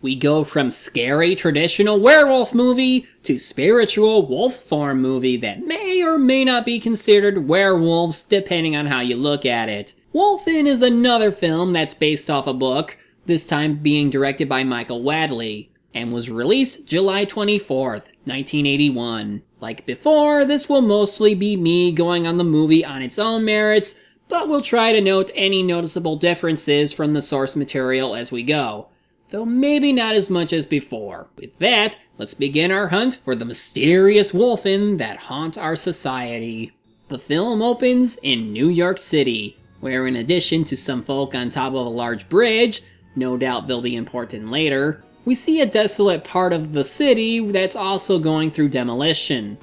We go from scary traditional werewolf movie to spiritual wolf form movie that may or may not be considered werewolves depending on how you look at it. Wolfen is another film that's based off a book, this time being directed by Michael Wadley, and was released July 24th, 1981. Like before, this will mostly be me going on the movie on its own merits, but we'll try to note any noticeable differences from the source material as we go, though maybe not as much as before. With that, let's begin our hunt for the mysterious Wolfen that haunt our society. The film opens in New York City, where in addition to some folk on top of a large bridge, no doubt they'll be important later, we see a desolate part of the city that's also going through demolition.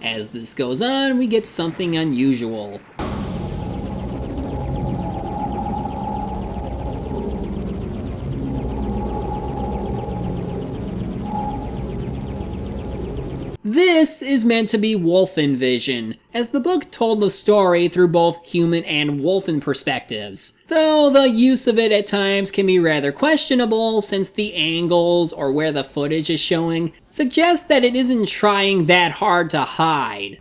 As this goes on, we get something unusual. This is meant to be Wolfen vision, as the book told the story through both human and Wolfen perspectives, though the use of it at times can be rather questionable since the angles or where the footage is showing suggest that it isn't trying that hard to hide.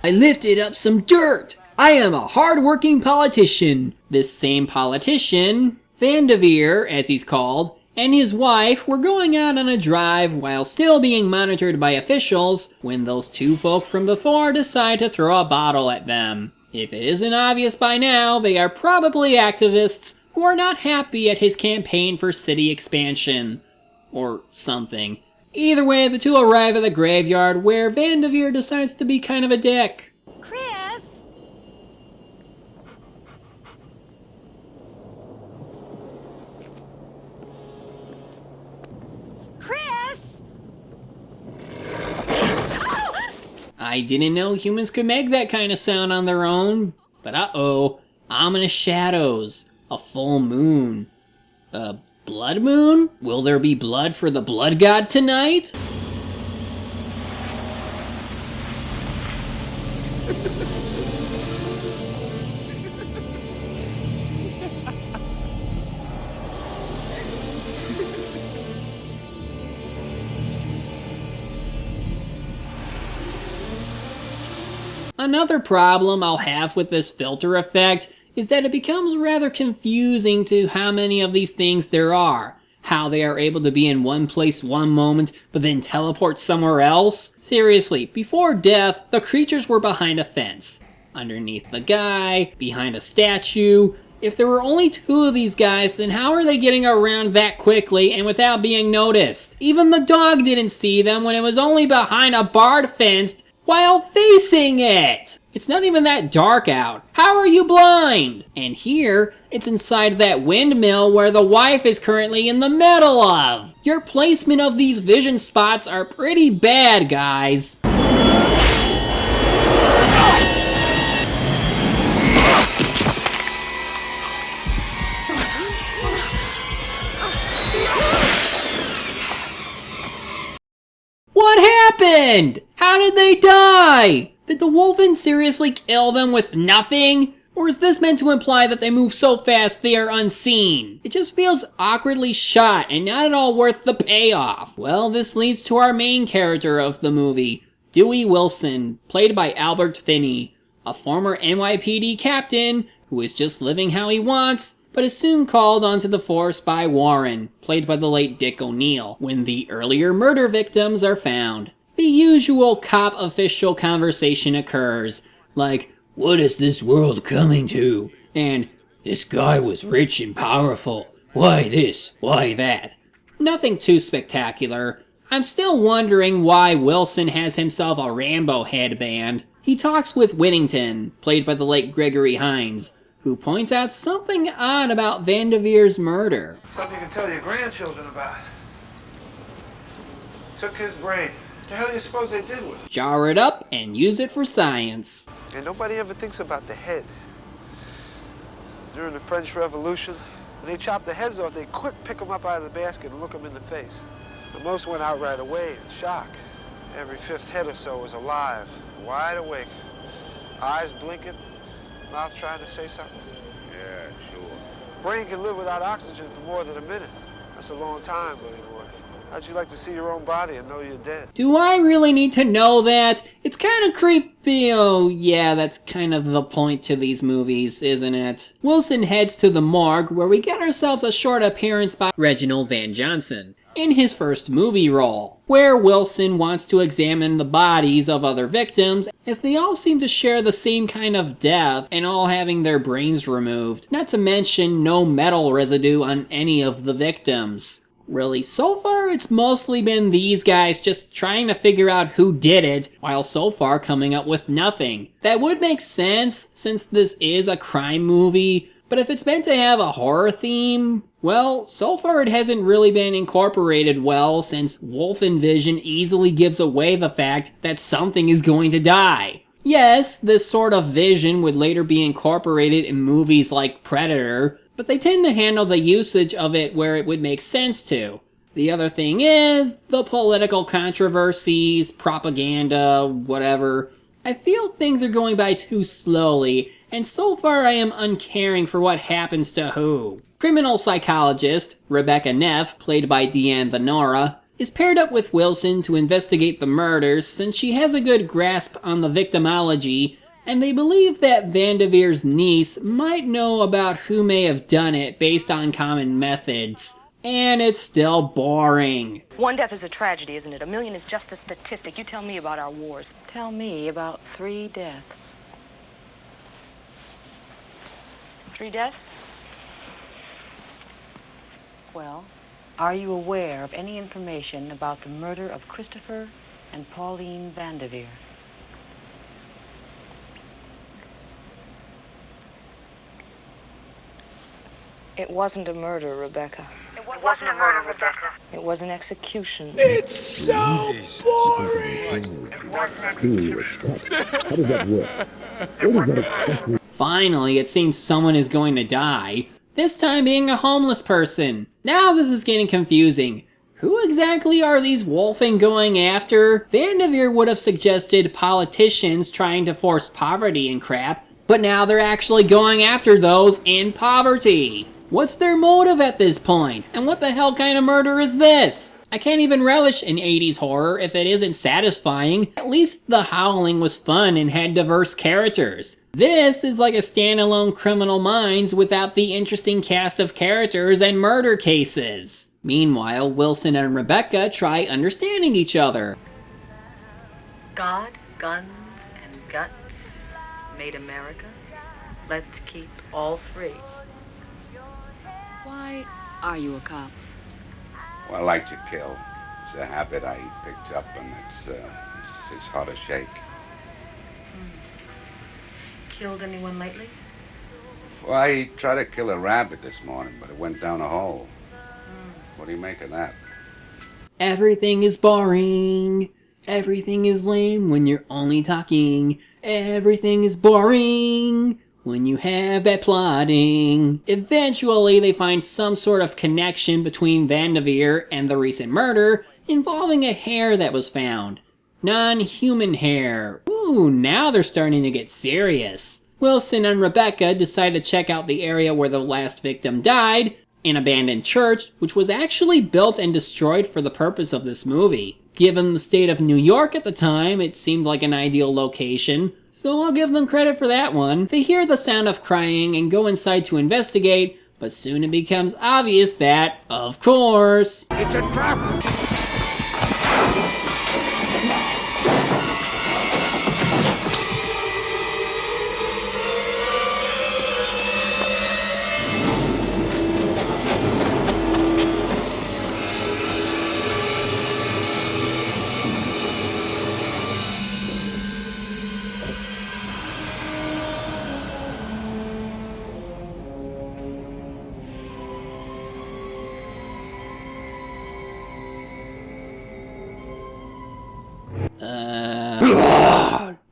I lifted up some dirt! I am a hard-working politician! This same politician, Vanderveer as he's called, and his wife were going out on a drive while still being monitored by officials when those two folk from before decide to throw a bottle at them. If it isn't obvious by now, they are probably activists who are not happy at his campaign for city expansion. Or something. Either way, the two arrive at the graveyard where Vanderveer decides to be kind of a dick. Chris! Chris! I didn't know humans could make that kind of sound on their own, but uh-oh, ominous shadows, a full moon. A blood moon? Will there be blood for the blood god tonight? Another problem I'll have with this filter effect is that it becomes rather confusing to how many of these things there are. How they are able to be in one place one moment, but then teleport somewhere else? Seriously, before death, the creatures were behind a fence. Underneath the guy, behind a statue. If there were only two of these guys, then how are they getting around that quickly and without being noticed? Even the dog didn't see them when it was only behind a barred fence while facing it! It's not even that dark out. How are you blind? And here, it's inside that windmill where the wife is currently in the middle of. Your placement of these vision spots are pretty bad, guys. What happened? How did they die? Did the Wolfen seriously kill them with nothing? Or is this meant to imply that they move so fast they are unseen? It just feels awkwardly shot and not at all worth the payoff. Well, this leads to our main character of the movie, Dewey Wilson, played by Albert Finney, a former NYPD captain who is just living how he wants, but is soon called onto the force by Warren, played by the late Dick O'Neill, when the earlier murder victims are found. The usual cop official conversation occurs, like, "What is this world coming to?" and "This guy was rich and powerful. Why this? Why that?" Nothing too spectacular. I'm still wondering why Wilson has himself a Rambo headband. He talks with Whittington, played by the late Gregory Hines, who points out something odd about Vanderveer's murder. Something you can tell your grandchildren about. Took his brain. What the hell do you suppose they did with it? Jar it up and use it for science. And nobody ever thinks about the head. During the French Revolution, when they chopped the heads off, they quick pick them up out of the basket and look them in the face. But most went out right away in shock. Every fifth head or so was alive, wide awake, eyes blinking, mouth trying to say something. Yeah, sure. brain can live without oxygen for more than a minute. That's a long time, Billy boy. How'd you like to see your own body and know you're dead? Do I really need to know that? It's kind of creepy. Oh, yeah, that's kind of the point to these movies, isn't it? Wilson heads to the morgue, where we get ourselves a short appearance by Reginald Van Johnson in his first movie role, where Wilson wants to examine the bodies of other victims, as they all seem to share the same kind of death and all having their brains removed, not to mention no metal residue on any of the victims. Really, so far it's mostly been these guys just trying to figure out who did it, while so far coming up with nothing. That would make sense, since this is a crime movie, but if it's meant to have a horror theme, well, so far it hasn't really been incorporated well, since Wolfen vision easily gives away the fact that something is going to die. Yes, this sort of vision would later be incorporated in movies like Predator, but they tend to handle the usage of it where it would make sense to. The other thing is, the political controversies, propaganda, whatever. I feel things are going by too slowly, and so far I am uncaring for what happens to who. Criminal psychologist Rebecca Neff, played by Deanne Venora, is paired up with Wilson to investigate the murders since she has a good grasp on the victimology, and they believe that Vandeveer's niece might know about who may have done it based on common methods. And it's still boring. One death is a tragedy, isn't it? A million is just a statistic. You tell me about our wars. Tell me about 3 deaths. 3 deaths? Well, are you aware of any information about the murder of Christopher and Pauline Vandeveer? It wasn't a murder, Rebecca. It wasn't a murder, Rebecca. It was an execution. It's so boring. Finally, it seems someone is going to die. This time being a homeless person. Now this is getting confusing. Who exactly are these Wolfen going after? Vandeveer would have suggested politicians trying to force poverty and crap, but now they're actually going after those in poverty. What's their motive at this point? And what the hell kind of murder is this? I can't even relish an 80s horror if it isn't satisfying. At least The Howling was fun and had diverse characters. This is like a standalone Criminal Minds without the interesting cast of characters and murder cases. Meanwhile, Wilson and Rebecca try understanding each other. God, guns, and guts made America. Let's keep all 3. Why are you a cop? Well, I like to kill. It's a habit I picked up, and it's hard to shake. Killed anyone lately? Well, I tried to kill a rabbit this morning, but it went down a hole. What do you make of that? Everything is boring. Everything is lame when you're only talking. Everything is boring when you have bad plotting. Eventually, they find some sort of connection between Vandeveer and the recent murder involving a hair that was found. Non-human hair. Ooh, now they're starting to get serious. Wilson and Rebecca decide to check out the area where the last victim died, an abandoned church, which was actually built and destroyed for the purpose of this movie. Given the state of New York at the time, it seemed like an ideal location, so I'll give them credit for that one. They hear the sound of crying and go inside to investigate, but soon it becomes obvious that, of course, It's a trap!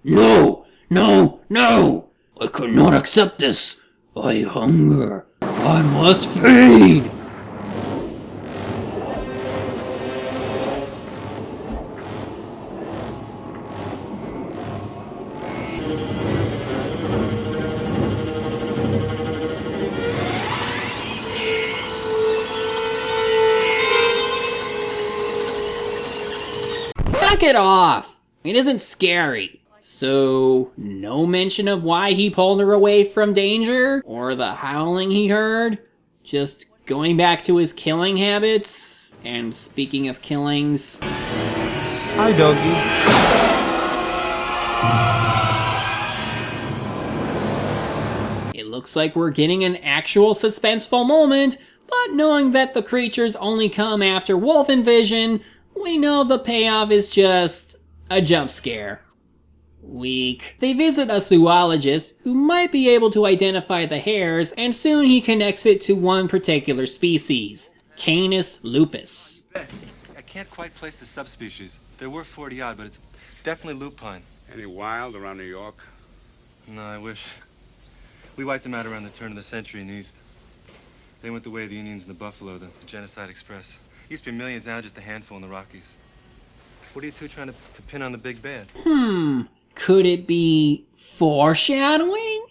No! No! No! I could not accept this! I hunger! I must feed! Knock it off. It isn't scary. So, no mention of why he pulled her away from danger? Or the howling he heard? Just going back to his killing habits? And speaking of killings... Hi, doggy. It looks like we're getting an actual suspenseful moment, but knowing that the creatures only come after Wolfen vision, we know the payoff is just a jump scare. Weak. They visit a zoologist who might be able to identify the hairs, and soon he connects it to one particular species, Canis lupus. I can't quite place the subspecies. There were 40 odd, but it's definitely lupine. Any wild around New York? No, I wish. We wiped them out around the turn of the century in the East. They went the way of the Indians and the buffalo, the Genocide Express. Used to be millions, now just a handful in the Rockies. What are you two trying to pin on the big bad? Could it be foreshadowing?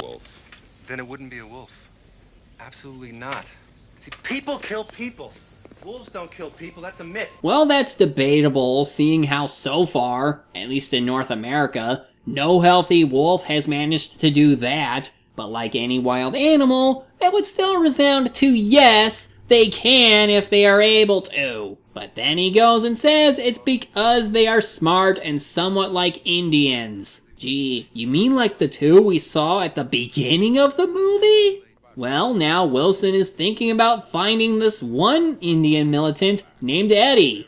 Wolf. Then it wouldn't be a wolf. Absolutely not. See, people kill people. Wolves don't kill people, that's a myth. Well, that's debatable, seeing how so far, at least in North America, no healthy wolf has managed to do that. But like any wild animal, that would still resound to yes, they can if they are able to. But then he goes and says it's because they are smart and somewhat like Indians. Gee, you mean like the two we saw at the beginning of the movie? Well, now Wilson is thinking about finding this one Indian militant named Eddie.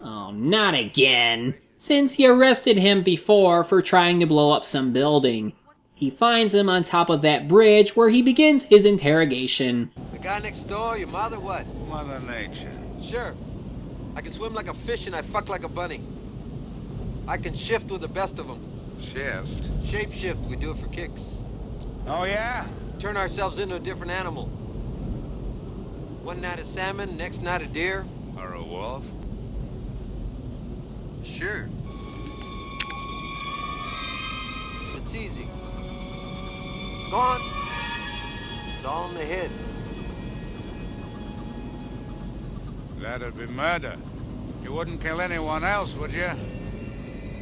Oh, not again. Since he arrested him before for trying to blow up some building. He finds him on top of that bridge where he begins his interrogation. The guy next door, your mother, what? Mother Nature. Sure. I can swim like a fish and I fuck like a bunny. I can shift with the best of them. Shift. Shape shift, we do it for kicks. Oh, yeah? Turn ourselves into a different animal. One night a salmon, next night a deer. Or a wolf? Sure. It's easy. Go on. It's all in the head. That'd be murder. You wouldn't kill anyone else, would you?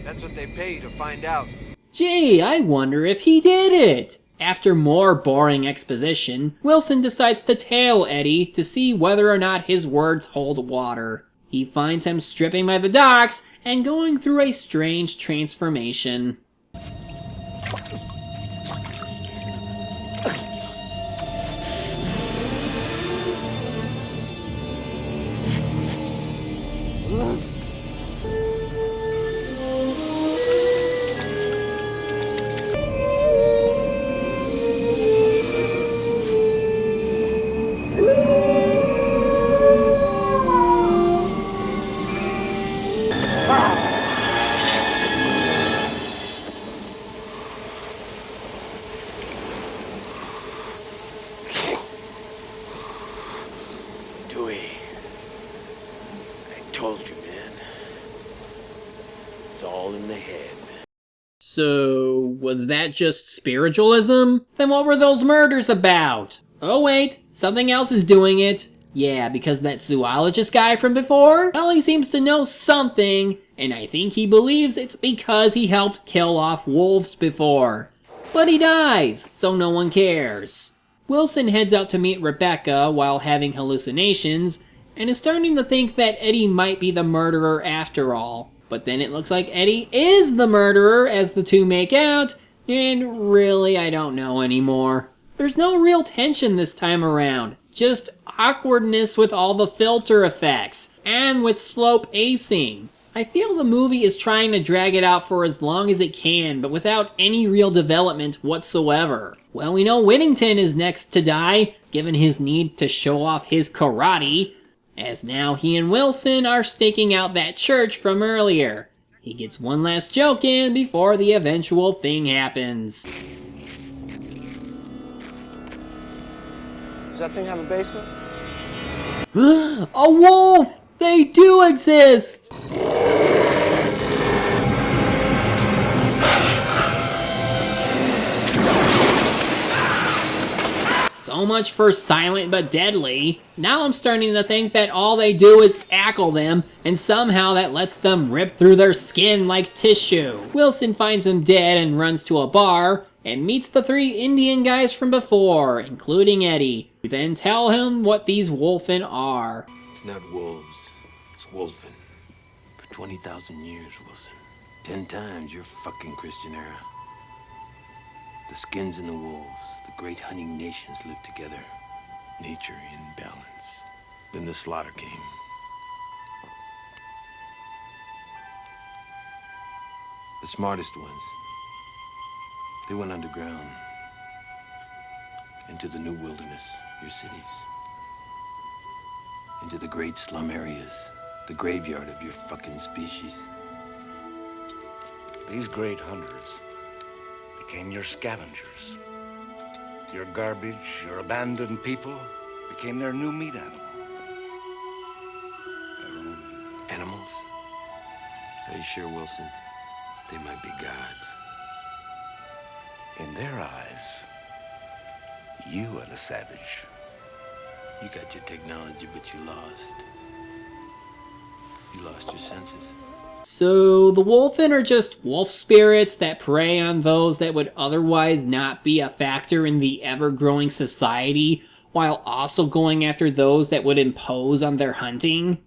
That's what they pay you to find out. Gee, I wonder if he did it. After more boring exposition, Wilson decides to tail Eddie to see whether or not his words hold water. He finds him stripping by the docks and going through a strange transformation. So, was that just spiritualism? Then what were those murders about? Oh wait, something else is doing it. Yeah, because that zoologist guy from before? Well, he seems to know something, and I think he believes it's because he helped kill off wolves before. But he dies, so no one cares. Wilson heads out to meet Rebecca while having hallucinations, and is starting to think that Eddie might be the murderer after all. But then it looks like Eddie is the murderer as the two make out, and really I don't know anymore. There's no real tension this time around, just awkwardness with all the filter effects, and with slow pacing. I feel the movie is trying to drag it out for as long as it can, but without any real development whatsoever. Well, we know Whittington is next to die, given his need to show off his karate, as now he and Wilson are staking out that church from earlier. He gets one last joke in before the eventual thing happens. Does that thing have a basement? A wolf! They do exist! So so much for silent but deadly. Now I'm starting to think that all they do is tackle them, and somehow that lets them rip through their skin like tissue. Wilson finds him dead and runs to a bar, and meets the 3 Indian guys from before, including Eddie, who then tell him what these Wolfen are. It's not wolves, it's Wolfen. For 20,000 years, Wilson. 10 times your fucking Christian era. The skins and the wolves, the great hunting nations lived together. Nature in balance. Then the slaughter came. The smartest ones, they went underground. Into the new wilderness, your cities. Into the great slum areas, the graveyard of your fucking species. These great hunters became your scavengers. Your garbage, your abandoned people became their new meat animal. Animals? Are you sure, Wilson? They might be gods. In their eyes, you are the savage. You got your technology, but you lost. You lost your senses. So the Wolfen are just wolf spirits that prey on those that would otherwise not be a factor in the ever-growing society, while also going after those that would impose on their hunting?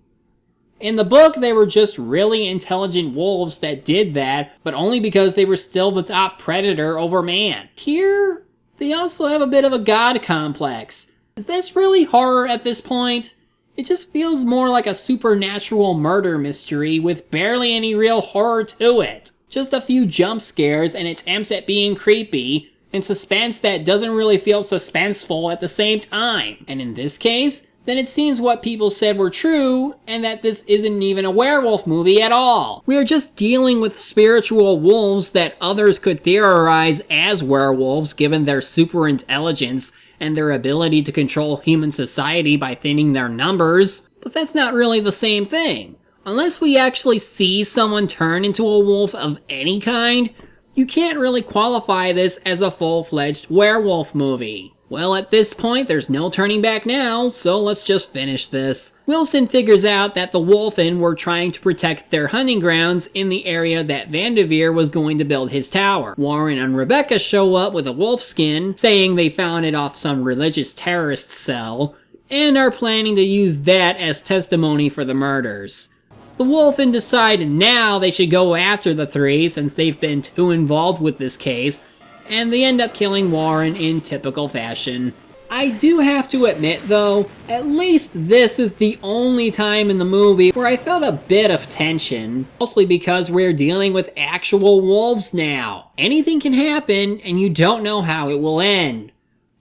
In the book, they were just really intelligent wolves that did that, but only because they were still the top predator over man. Here, they also have a bit of a god complex. Is this really horror at this point? It just feels more like a supernatural murder mystery with barely any real horror to it. Just a few jump scares and attempts at being creepy, and suspense that doesn't really feel suspenseful at the same time. And in this case, then it seems what people said were true, and that this isn't even a werewolf movie at all. We are just dealing with spiritual wolves that others could theorize as werewolves given their super intelligence and their ability to control human society by thinning their numbers. But that's not really the same thing. Unless we actually see someone turn into a wolf of any kind, you can't really qualify this as a full-fledged werewolf movie. Well, at this point, there's no turning back now, so let's just finish this. Wilson figures out that the Wolfen were trying to protect their hunting grounds in the area that Vanderveer was going to build his tower. Warren and Rebecca show up with a wolf skin, saying they found it off some religious terrorist cell, and are planning to use that as testimony for the murders. The Wolfen decide now they should go after the 3 since they've been too involved with this case, and they end up killing Warren in typical fashion. I do have to admit though, at least this is the only time in the movie where I felt a bit of tension, mostly because we're dealing with actual wolves now. Anything can happen and you don't know how it will end.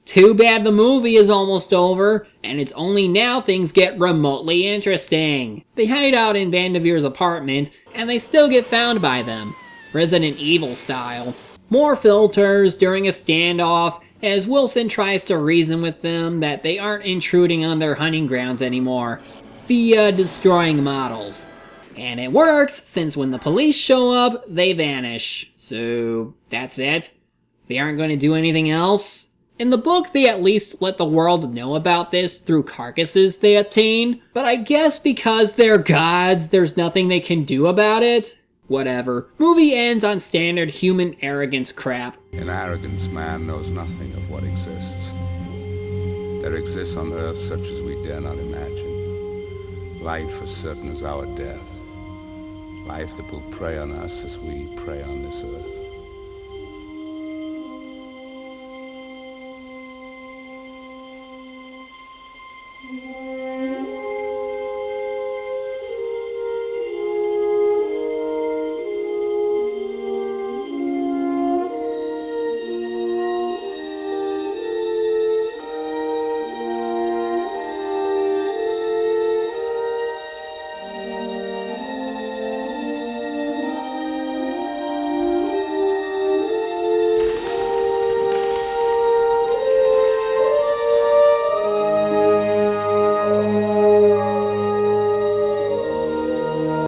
Too bad the movie is almost over, and it's only now things get remotely interesting. They hide out in Vanderveer's apartment, and they still get found by them, Resident Evil style. More filters during a standoff as Wilson tries to reason with them that they aren't intruding on their hunting grounds anymore, via destroying models. And it works, since when the police show up, they vanish. So, that's it? They aren't going to do anything else? In the book, they at least let the world know about this through carcasses they obtain, but I guess because they're gods, there's nothing they can do about it? Whatever. Movie ends on standard human arrogance crap. In arrogance, man knows nothing of what exists. There exists on earth such as we dare not imagine. Life as certain as our death. Life that will prey on us as we prey on this earth.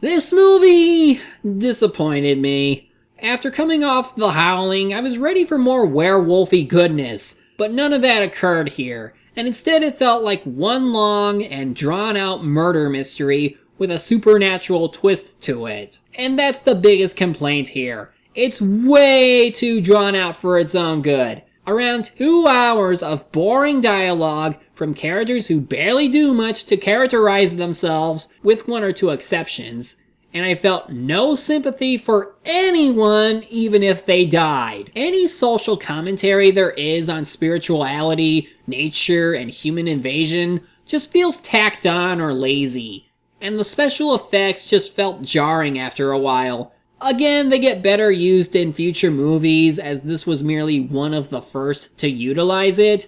This movie disappointed me. After coming off The Howling, I was ready for more werewolfy goodness. But none of that occurred here, and instead it felt like one long and drawn-out murder mystery with a supernatural twist to it. And that's the biggest complaint here. It's way too drawn out for its own good. Around 2 hours of boring dialogue from characters who barely do much to characterize themselves, with 1 or 2 exceptions, and I felt no sympathy for anyone even if they died. Any social commentary there is on spirituality, nature, and human invasion just feels tacked on or lazy, and the special effects just felt jarring after a while. Again, they get better used in future movies, as this was merely one of the first to utilize it,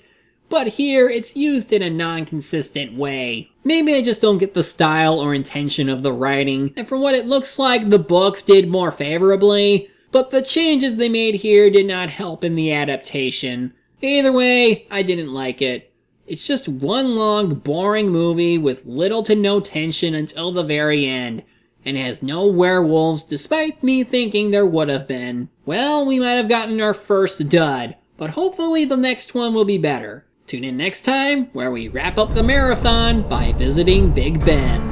but here it's used in a non-consistent way. Maybe I just don't get the style or intention of the writing, and from what it looks like, the book did more favorably, but the changes they made here did not help in the adaptation. Either way, I didn't like it. It's just one long, boring movie with little to no tension until the very end, and has no werewolves despite me thinking there would have been. Well, we might have gotten our first dud, but hopefully the next one will be better. Tune in next time, where we wrap up the marathon by visiting Big Ben.